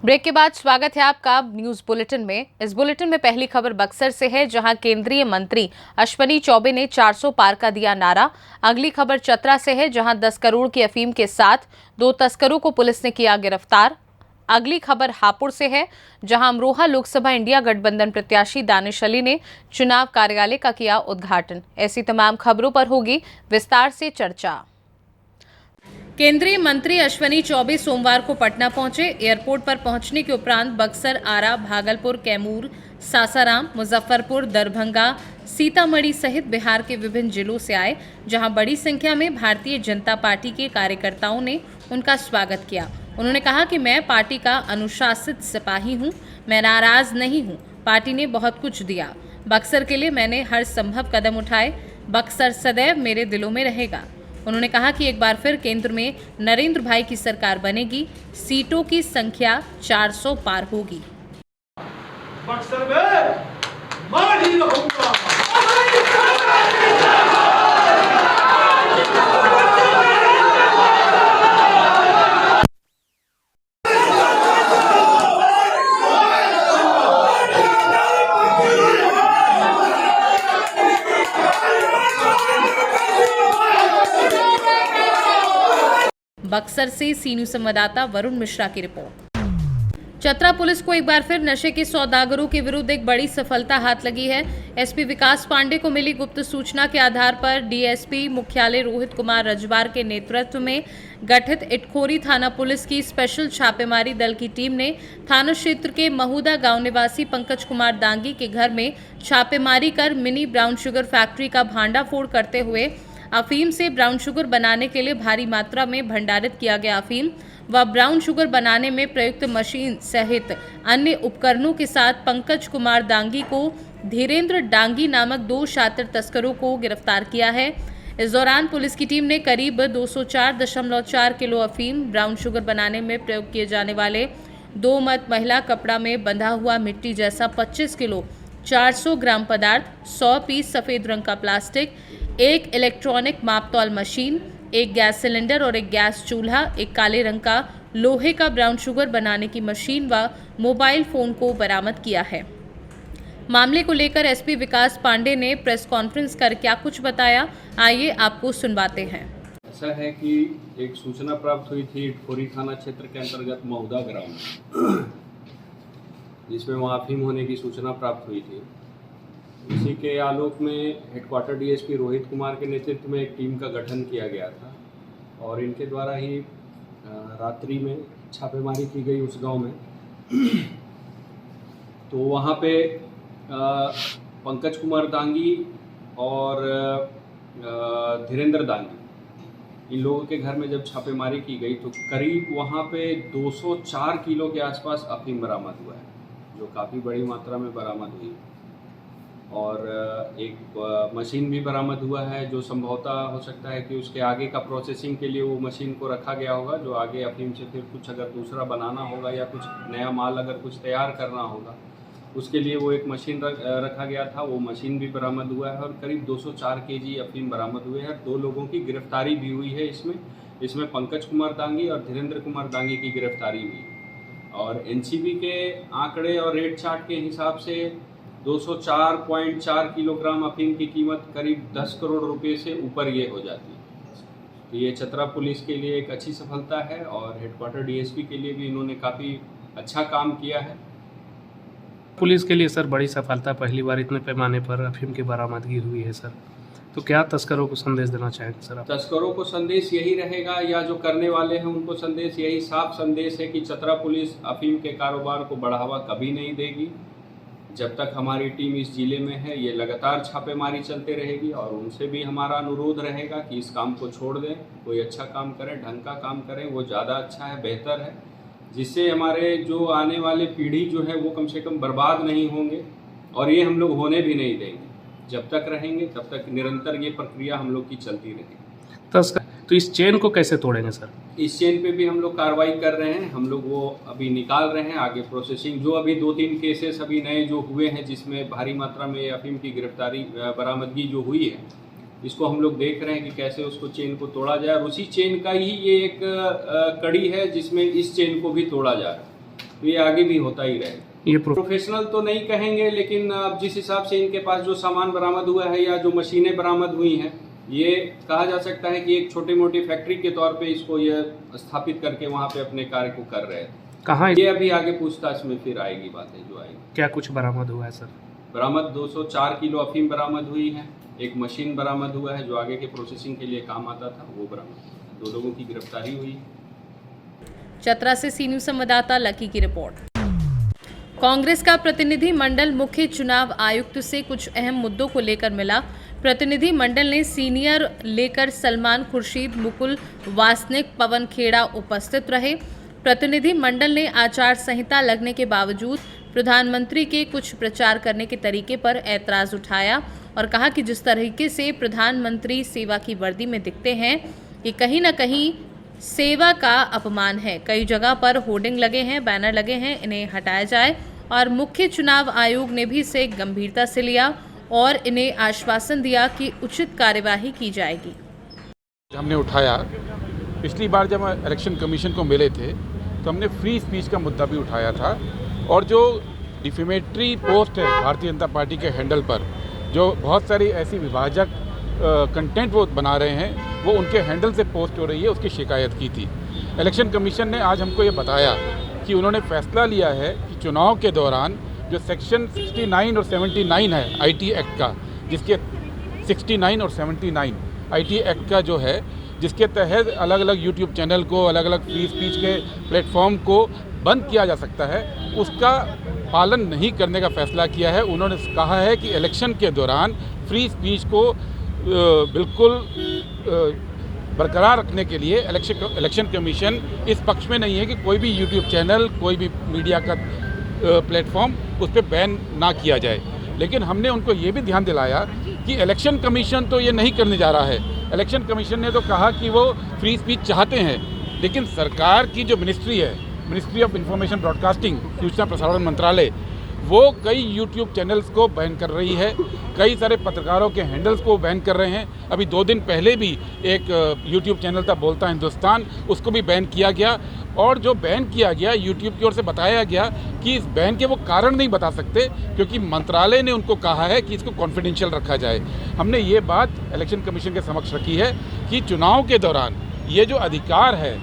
Break के बाद स्वागत है आपका न्यूज बुलेटिन में। इस बुलेटिन में पहली खबर बक्सर से है, जहां केंद्रीय मंत्री अश्विनी चौबे ने 400 पार का दिया नारा। अगली खबर चतरा से है, जहां 10 करोड़ की अफीम के साथ 2 तस्करों को पुलिस ने किया गिरफ्तार। अगली खबर हापुड़ से है, जहां अमरोहा लोकसभा इंडिया गठबंधन प्रत्याशी दानिश अली ने चुनाव कार्यालय का किया उद्घाटन। ऐसी तमाम खबरों पर होगी विस्तार से चर्चा। केंद्रीय मंत्री अश्विनी चौबे सोमवार को पटना पहुंचे। एयरपोर्ट पर पहुंचने के उपरांत बक्सर, आरा, भागलपुर, कैमूर, सासाराम, मुजफ्फरपुर, दरभंगा, सीतामढ़ी सहित बिहार के विभिन्न जिलों से आए, जहां बड़ी संख्या में भारतीय जनता पार्टी के कार्यकर्ताओं ने उनका स्वागत किया। उन्होंने कहा कि मैं पार्टी का अनुशासित सिपाही हूं, मैं नाराज नहीं हूं, पार्टी ने बहुत कुछ दिया। बक्सर के लिए मैंने हर संभव कदम उठाए, बक्सर सदैव मेरे दिलों में रहेगा। उन्होंने कहा कि एक बार फिर केंद्र में नरेंद्र भाई की सरकार बनेगी, सीटों की संख्या 400 पार होगी। बक्सर में मान ही रहूंगा। बक्सर से सी न्यूज संवाददाता वरुण मिश्रा की रिपोर्ट। चतरा पुलिस को एक बार फिर नशे के सौदागरों के विरुद्ध एक बड़ी सफलता हाथ लगी है। एसपी विकास पांडे को मिली गुप्त सूचना के आधार पर डीएसपी मुख्यालय रोहित कुमार रजवार के नेतृत्व में गठित इटखोरी थाना पुलिस की स्पेशल छापेमारी दल की टीम ने थाना क्षेत्र के महूदा गांव निवासी पंकज कुमार दांगी के घर में छापेमारी कर मिनी ब्राउन शुगर फैक्ट्री का भांडाफोड़ करते हुए अफीम से ब्राउन शुगर बनाने के लिए भारी मात्रा में भंडारित किया गया अफीम व ब्राउन शुगर बनाने में प्रयुक्त मशीन सहित अन्य उपकरणों के साथ पंकज कुमार दांगी को धीरेन्द्र डांगी नामक 2 शातिर तस्करों को गिरफ्तार किया है। इस दौरान पुलिस की टीम ने करीब 204.4 किलो अफीम, ब्राउन शुगर बनाने में प्रयोग किए जाने वाले 2 मत महिला कपड़ा में बंधा हुआ मिट्टी जैसा 25 किलो 400 ग्राम पदार्थ, 100 पीस सफेद रंग का प्लास्टिक, एक इलेक्ट्रॉनिक मापतौल मशीन, एक गैस सिलेंडर और एक गैस चूल्हा, एक काले रंग का लोहे का ब्राउन शुगर बनाने की मशीन व मोबाइल फोन को बरामद किया है। मामले को लेकर एसपी विकास पांडे ने प्रेस कॉन्फ्रेंस कर क्या कुछ बताया, आइए आपको सुनवाते हैं। ऐसा है कि एक सूचना प्राप्त हुई थी इटखोरी थाना क्षेत्र के अंतर्गत महूदा ग्राम में, जिसमें वहाँ अफीम होने की सूचना प्राप्त हुई थी। इसी के आलोक में हेडक्वार्टर डीएसपी रोहित कुमार के नेतृत्व में एक टीम का गठन किया गया था और इनके द्वारा ही रात्रि में छापेमारी की गई उस गांव में। तो वहाँ पे पंकज कुमार दांगी और धीरेन्द्र दांगी, इन लोगों के घर में जब छापेमारी की गई तो करीब वहाँ पे 204 किलो के आसपास अफीम बरामद हुआ है, जो काफ़ी बड़ी मात्रा में बरामद हुई। और एक मशीन भी बरामद हुआ है, जो संभवतः हो सकता है कि उसके आगे का प्रोसेसिंग के लिए वो मशीन को रखा गया होगा, जो आगे अफीम से फिर कुछ अगर दूसरा बनाना होगा या कुछ नया माल अगर कुछ तैयार करना होगा, उसके लिए वो एक मशीन रखा गया था। वो मशीन भी बरामद हुआ है और करीब 204 केजी अफीम बरामद हुए हैं। 2 लोगों की गिरफ्तारी भी हुई है इसमें पंकज कुमार दांगी और धीरेन्द्र कुमार दांगी की गिरफ्तारी हुई। और एनसीबी के आंकड़े और रेट चार्ट के हिसाब से 204.4 किलोग्राम अफीम की कीमत करीब 10 करोड़ रुपए से ऊपर ये हो जाती है। तो ये चतरा पुलिस के लिए एक अच्छी सफलता है और हेडक्वार्टर डीएसपी के लिए भी इन्होंने काफ़ी अच्छा काम किया है। पुलिस के लिए सर बड़ी सफलता, पहली बार इतने पैमाने पर अफीम की बरामदगी हुई है सर, तो क्या तस्करों को संदेश देना चाहेंगे सर आप? तस्करों को संदेश यही रहेगा, या जो करने वाले हैं उनको संदेश यही साफ संदेश है कि चतरा पुलिस अफीम के कारोबार को बढ़ावा कभी नहीं देगी। जब तक हमारी टीम इस जिले में है, ये लगातार छापेमारी चलते रहेगी और उनसे भी हमारा अनुरोध रहेगा कि इस काम को छोड़ दें, कोई अच्छा काम करें, ढंग का काम करें, वो ज़्यादा अच्छा है, बेहतर है, जिससे हमारे जो आने वाले पीढ़ी जो है वो कम से कम बर्बाद नहीं होंगे और ये हम लोग होने भी नहीं देंगे। जब तक रहेंगे तब तक निरंतर ये प्रक्रिया हम लोग की चलती रहेगी। तो इस चेन को कैसे तोड़ेंगे सर? इस चेन पे भी हम लोग कार्रवाई कर रहे हैं, हम लोग वो अभी निकाल रहे हैं आगे प्रोसेसिंग। जो अभी 2-3 केसेस अभी नए जो हुए हैं, जिसमें भारी मात्रा में अफीम की गिरफ्तारी बरामदगी जो हुई है, इसको हम लोग देख रहे हैं कि कैसे उसको चेन को तोड़ा जाए और उसी चेन का ही ये एक कड़ी है जिसमें इस चेन को भी तोड़ा जा रहा है। तो ये आगे भी होता ही रहेगा। ये प्रोफेशनल तो नहीं कहेंगे, लेकिन अब जिस हिसाब से इनके पास जो सामान बरामद हुआ है या जो मशीनें बरामद हुई हैं, ये कहा जा सकता है कि एक छोटी मोटी फैक्ट्री के तौर पे इसको ये स्थापित करके वहाँ पे अपने कार्य को कर रहे थे। कहाँ ये अभी आगे पूछताछ में फिर आएगी बातें जो आएगी। क्या कुछ बरामद हुआ है सर? बरामद 204 किलो अफीम बरामद हुई है, एक मशीन बरामद हुआ है जो आगे के प्रोसेसिंग के लिए काम आता था, वो बरामद। 2 लोगों की गिरफ्तारी हुई। चतरा से सी न्यूज संवाददाता लकी की रिपोर्ट। कांग्रेस का प्रतिनिधि मंडल मुख्य चुनाव आयुक्त से कुछ अहम मुद्दों को लेकर मिला। प्रतिनिधि मंडल ने सीनियर लेकर सलमान खुर्शीद, मुकुल वासनिक, पवन खेड़ा उपस्थित रहे। प्रतिनिधि मंडल ने आचार संहिता लगने के बावजूद प्रधानमंत्री के कुछ प्रचार करने के तरीके पर ऐतराज उठाया और कहा कि जिस तरीके से प्रधानमंत्री सेवा की वर्दी में दिखते हैं, ये कहीं न कहीं सेवा का अपमान है। कई जगह पर होर्डिंग लगे हैं, बैनर लगे हैं, इन्हें हटाया जाए। और मुख्य चुनाव आयोग ने भी इसे गंभीरता से लिया और इन्हें आश्वासन दिया कि उचित कार्यवाही की जाएगी। हमने उठाया, पिछली बार जब इलेक्शन कमीशन को मिले थे तो हमने फ्री स्पीच का मुद्दा भी उठाया था, और जो डिफेमेटरी पोस्ट है भारतीय जनता पार्टी के हैंडल पर, जो बहुत सारी ऐसी विभाजक कंटेंट वो बना रहे हैं, वो उनके हैंडल से पोस्ट हो रही है, उसकी शिकायत की थी। इलेक्शन कमीशन ने आज हमको ये बताया कि उन्होंने फैसला लिया है कि चुनाव के दौरान जो सेक्शन 69 और 79 है आईटी एक्ट का, जिसके 69 और 79 आईटी एक्ट का जो है, जिसके तहत अलग अलग यूट्यूब चैनल को, अलग अलग फ्री स्पीच के प्लेटफॉर्म को बंद किया जा सकता है, उसका पालन नहीं करने का फैसला किया है। उन्होंने कहा है कि इलेक्शन के दौरान फ्री स्पीच को बिल्कुल बरकरार रखने के लिए इलेक्शन कमीशन इस पक्ष में नहीं है कि कोई भी यूट्यूब चैनल, कोई भी मीडिया का प्लेटफॉर्म उस पर बैन ना किया जाए। लेकिन हमने उनको ये भी ध्यान दिलाया कि इलेक्शन कमीशन तो ये नहीं करने जा रहा है। इलेक्शन कमीशन ने तो कहा कि वो फ्री स्पीच चाहते हैं, लेकिन सरकार की जो मिनिस्ट्री है, मिनिस्ट्री ऑफ इंफॉर्मेशन ब्रॉडकास्टिंग, सूचना प्रसारण मंत्रालय, वो कई यूट्यूब चैनल्स को बैन कर रही है, कई सारे पत्रकारों के हैंडल्स को बैन कर रहे हैं। अभी 2 दिन पहले भी एक यूट्यूब चैनल था बोलता हिंदुस्तान, उसको भी बैन किया गया। और जो बैन किया गया, यूट्यूब की ओर से बताया गया कि इस बैन के वो कारण नहीं बता सकते, क्योंकि मंत्रालय ने उनको कहा है कि इसको कॉन्फिडेंशियल रखा जाए। हमने ये बात इलेक्शन कमीशन के समक्ष रखी है कि चुनाव के दौरान ये जो अधिकार है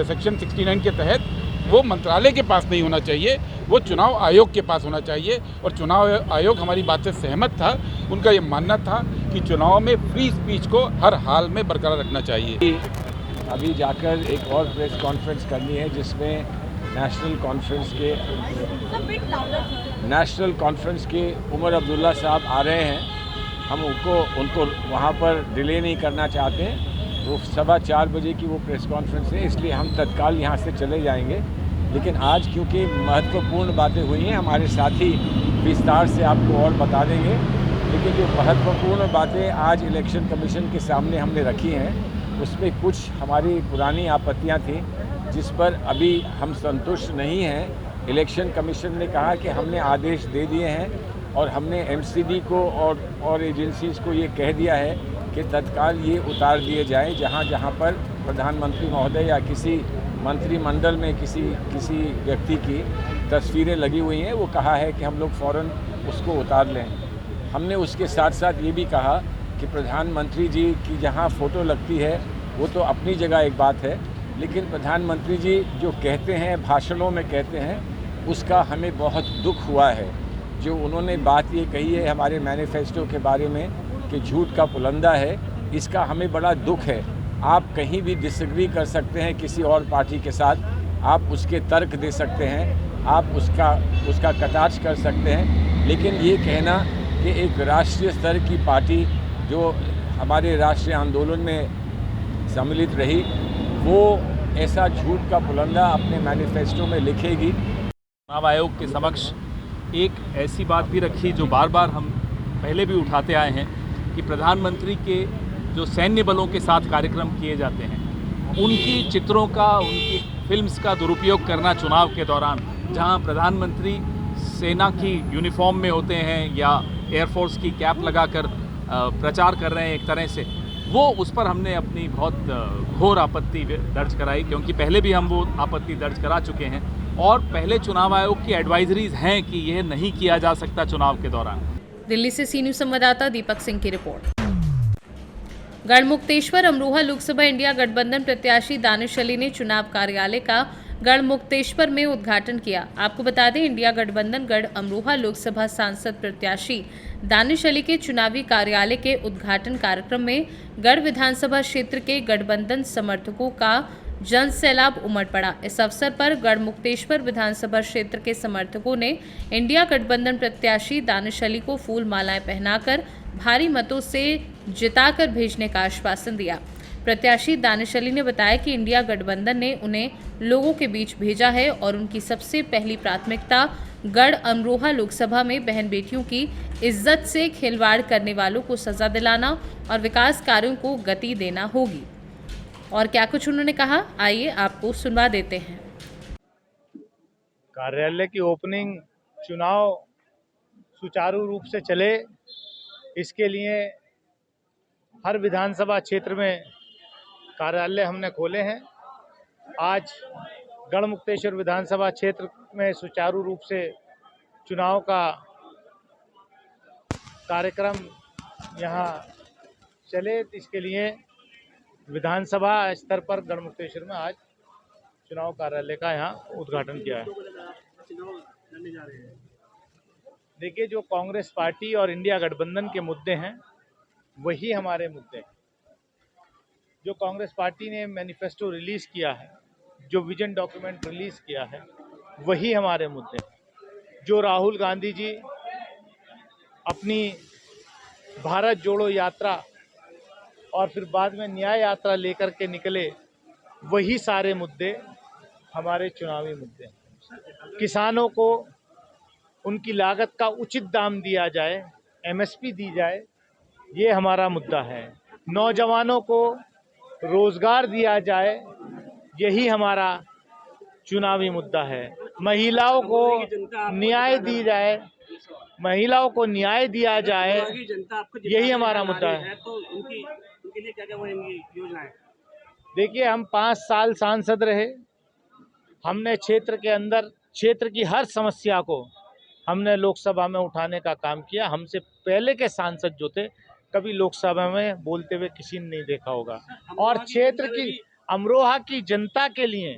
सेक्शन 69 के तहत, वो मंत्रालय के पास नहीं होना चाहिए, वो चुनाव आयोग के पास होना चाहिए। और चुनाव आयोग हमारी बात से सहमत था। उनका ये मानना था कि चुनाव में फ्री स्पीच को हर हाल में बरकरार रखना चाहिए। अभी जाकर एक और प्रेस कॉन्फ्रेंस करनी है, जिसमें नेशनल कॉन्फ्रेंस के उमर अब्दुल्ला साहब आ रहे हैं। हम उनको वहाँ पर डिले नहीं करना चाहते हैं। वो 4:15 बजे की वो प्रेस कॉन्फ्रेंस है, इसलिए हम तत्काल यहाँ से चले जाएंगे। लेकिन आज क्योंकि महत्वपूर्ण बातें हुई हैं, हमारे साथी विस्तार से आपको और बता देंगे। लेकिन जो महत्वपूर्ण बातें आज इलेक्शन कमीशन के सामने हमने रखी हैं, उसमें कुछ हमारी पुरानी आपत्तियां थी, जिस पर अभी हम संतुष्ट नहीं हैं। इलेक्शन कमीशन ने कहा कि हमने आदेश दे दिए हैं और हमने एमसीडी को और एजेंसीज़ को ये कह दिया है कि तत्काल ये उतार दिए जाए, जहाँ जहाँ पर प्रधानमंत्री महोदय या किसी मंत्रिमंडल में किसी व्यक्ति की तस्वीरें लगी हुई हैं, वो कहा है कि हम लोग फ़ौरन उसको उतार लें। हमने उसके साथ साथ ये भी कहा कि प्रधानमंत्री जी की जहाँ फ़ोटो लगती है वो तो अपनी जगह एक बात है, लेकिन प्रधानमंत्री जी जो कहते हैं, भाषणों में कहते हैं, उसका हमें बहुत दुख हुआ है। जो उन्होंने बात ये कही है हमारे मैनिफेस्टो के बारे में कि झूठ का पुलंदा है, इसका हमें बड़ा दुख है। आप कहीं भी डिसएग्री कर सकते हैं किसी और पार्टी के साथ, आप उसके तर्क दे सकते हैं, आप उसका कटाक्ष कर सकते हैं, लेकिन ये कहना कि एक राष्ट्रीय स्तर की पार्टी जो हमारे राष्ट्रीय आंदोलन में सम्मिलित रही, वो ऐसा झूठ का पुलंदा अपने मैनिफेस्टो में लिखेगी। चुनाव आयोग के समक्ष एक ऐसी बात भी रखी जो बार बार हम पहले भी उठाते आए हैं कि प्रधानमंत्री के जो सैन्य बलों के साथ कार्यक्रम किए जाते हैं, उनकी चित्रों का, उनकी फिल्म्स का दुरुपयोग करना चुनाव के दौरान, जहां प्रधानमंत्री सेना की यूनिफॉर्म में होते हैं या एयरफोर्स की कैप लगाकर प्रचार कर रहे हैं एक तरह से, वो उस पर हमने अपनी बहुत घोर आपत्ति दर्ज कराई, क्योंकि पहले भी हम वो आपत्ति दर्ज करा चुके हैं। और पहले चुनाव आयोग की एडवाइजरीज हैं कि यह नहीं किया जा सकता चुनाव के दौरान। दिल्ली से सी न्यूज़ संवाददाता दीपक सिंह की रिपोर्ट। गढ़मुक्तेश्वर अमरोहा लोकसभा इंडिया गठबंधन प्रत्याशी दानिश अली ने चुनाव कार्यालय का गढ़मुक्तेश्वर में उद्घाटन किया। आपको बता दें, इंडिया गठबंधन गढ़ अमरोहा लोकसभा सांसद प्रत्याशी दानिश अली के चुनावी कार्यालय के उद्घाटन कार्यक्रम में गढ़ विधानसभा क्षेत्र के गठबंधन समर्थकों का जन सैलाब उमड़ पड़ा। इस अवसर पर गढ़मुक्तेश्वर विधानसभा क्षेत्र के समर्थकों ने इंडिया गठबंधन प्रत्याशी दानिश अली को फूल मालाएं पहनाकर भारी मतों से जिताकर भेजने का आश्वासन दिया। प्रत्याशी दानिश अली ने बताया कि इंडिया गठबंधन ने उन्हें लोगों के बीच भेजा है और उनकी सबसे पहली प्राथमिकता गढ़ अमरोहा लोकसभा में बहन बेटियों की इज्जत से खिलवाड़ करने वालों को सजा दिलाना और विकास कार्यों को गति देना होगी। और क्या कुछ उन्होंने कहा, आइए आपको सुनवा देते हैं। कार्यालय की ओपनिंग चुनाव सुचारू रूप से चले, इसके लिए हर विधानसभा क्षेत्र में कार्यालय हमने खोले हैं। आज गढ़मुक्तेश्वर विधानसभा क्षेत्र में सुचारू रूप से चुनाव का कार्यक्रम यहाँ चले, इसके लिए विधानसभा स्तर पर गढ़मुक्तेश्वर में आज चुनाव कार्यालय का यहाँ उद्घाटन किया है। देखिए, जो कांग्रेस पार्टी और इंडिया गठबंधन के मुद्दे हैं वही हमारे मुद्दे हैं। जो कांग्रेस पार्टी ने मैनिफेस्टो रिलीज़ किया है, जो विजन डॉक्यूमेंट रिलीज़ किया है, वही हमारे मुद्दे हैं। जो राहुल गांधी जी अपनी भारत जोड़ो यात्रा और फिर बाद में न्याय यात्रा लेकर के निकले, वही सारे मुद्दे हमारे चुनावी मुद्दे हैं। किसानों को उनकी लागत का उचित दाम दिया जाए, एमएसपी दी जाए, ये हमारा मुद्दा है। नौजवानों को रोजगार दिया जाए, यही हमारा चुनावी मुद्दा है। महिलाओं को न्याय दी जाए, महिलाओं को न्याय दिया जाए, यही हमारा मुद्दा है। उनके लिए क्या-क्या योजनाएं? देखिए, हम 5 साल सांसद रहे, हमने क्षेत्र के अंदर क्षेत्र की हर समस्या को हमने लोकसभा में उठाने का काम किया। हमसे पहले के सांसद जो थे, कभी लोकसभा में बोलते हुए किसी ने नहीं देखा होगा। और क्षेत्र की अमरोहा की जनता के लिए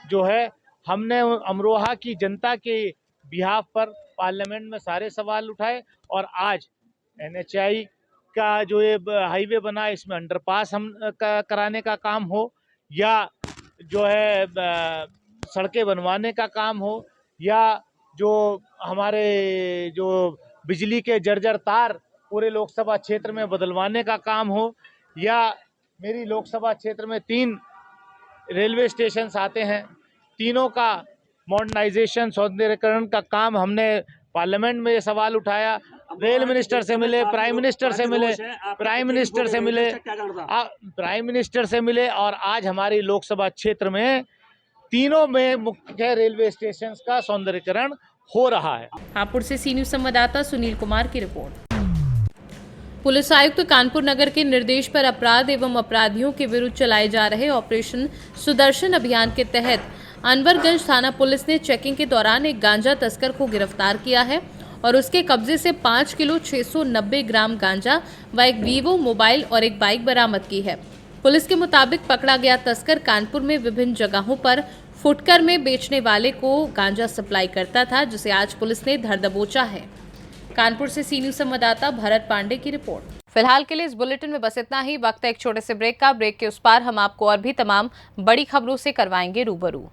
जो है, हमने अमरोहा की जनता के बिहाफ पर पार्लियामेंट में सारे सवाल उठाए और आज NHI का जो ये हाईवे बना, इसमें अंडरपास हम कराने का काम हो, या जो है सड़कें बनवाने का काम हो, या जो हमारे जो बिजली के जर्जर तार पूरे लोकसभा क्षेत्र में बदलवाने का काम हो, या मेरी लोकसभा क्षेत्र में 3 रेलवे स्टेशन आते हैं, तीनों का मॉडर्नाइजेशन सौंदर्यीकरण का काम हमने पार्लियामेंट में ये सवाल उठाया। रेल मिनिस्टर से मिले, प्राइम मिनिस्टर से मिले, प्राइम मिनिस्टर से मिले और आज हमारी लोकसभा क्षेत्र में तीनों में मुख्य रेलवे स्टेशन का सौंदर्यीकरण हो रहा है। हापुड़ से सी न्यूज़ संवाददाता सुनील कुमार की रिपोर्ट। पुलिस आयुक्त कानपुर नगर के निर्देश पर अपराध एवं अपराधियों के विरुद्ध चलाए जा रहे ऑपरेशन सुदर्शन अभियान के तहत अनवरगंज थाना पुलिस ने चेकिंग के दौरान एक गांजा तस्कर को गिरफ्तार किया है और उसके कब्जे से 5 किलो 690 ग्राम गांजा व एक वीवो मोबाइल और एक बाइक बरामद की है। पुलिस के मुताबिक पकड़ा गया तस्कर कानपुर में विभिन्न जगहों पर फुटकर में बेचने वाले को गांजा सप्लाई करता था, जिसे आज पुलिस ने धर दबोचा है। कानपुर से सी न्यूज़ संवाददाता भरत पांडे की रिपोर्ट। फिलहाल के लिए इस बुलेटिन में बस इतना ही। वक्त है एक छोटे से ब्रेक का। ब्रेक के उस पार हम आपको और भी तमाम बड़ी खबरों से करवाएंगे रूबरू।